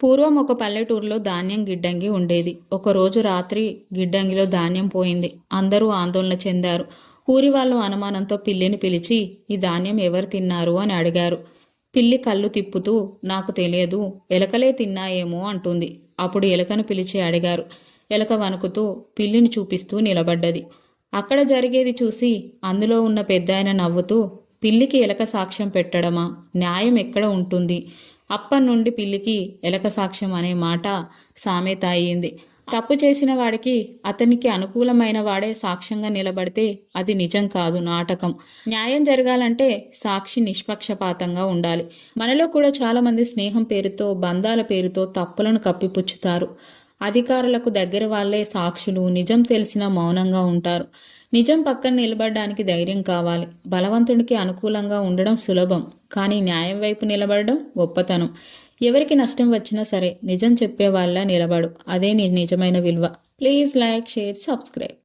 పూర్వం ఒక పల్లెటూరులో ధాన్యం గిడ్డంగి ఉండేది. ఒకరోజు రాత్రి గిడ్డంగిలో ధాన్యం పోయింది. అందరూ ఆందోళన చెందారు. ఊరి వాళ్ళు అనుమానంతో పిల్లిని పిలిచి ఈ ధాన్యం ఎవరు తిన్నారు అని అడిగారు. పిల్లి కళ్ళు తిప్పుతూ నాకు తెలియదు, ఎలకలే తిన్నాయేమో అంటుంది. అప్పుడు ఎలకను పిలిచి అడిగారు. ఎలక వణుకుతూ పిల్లిని చూపిస్తూ నిలబడ్డది. అక్కడ జరిగేది చూసి అందులో ఉన్న పెద్దాయన నవ్వుతూ పిల్లికి ఎలక సాక్ష్యం పెట్టడమా, న్యాయం ఎక్కడ ఉంటుంది? అప్పటి పిల్లికి ఎలక సాక్ష్యం అనే మాట సామెత అయింది. తప్పు చేసిన వాడికి అతనికి అనుకూలమైన వాడే సాక్ష్యంగా నిలబడితే అది నిజం కాదు, నాటకం. న్యాయం జరగాలంటే సాక్షి నిష్పక్షపాతంగా ఉండాలి. మనలో కూడా చాలా మంది స్నేహం పేరుతో, బంధాల పేరుతో తప్పులను కప్పిపుచ్చుతారు. అధికారులకు దగ్గర వాళ్లే సాక్షులు, నిజం తెలిసినా మౌనంగా ఉంటారు. నిజం పక్కన నిలబడడానికి ధైర్యం కావాలి. బలవంతుడికి అనుకూలంగా ఉండడం సులభం, కానీ న్యాయం వైపు నిలబడడం గొప్పతనం. ఎవరికి నష్టం వచ్చినా సరే నిజం చెప్పే వాళ్ళ నిలబడు. అదే నీ నిజమైన విలువ. Please like, share, subscribe.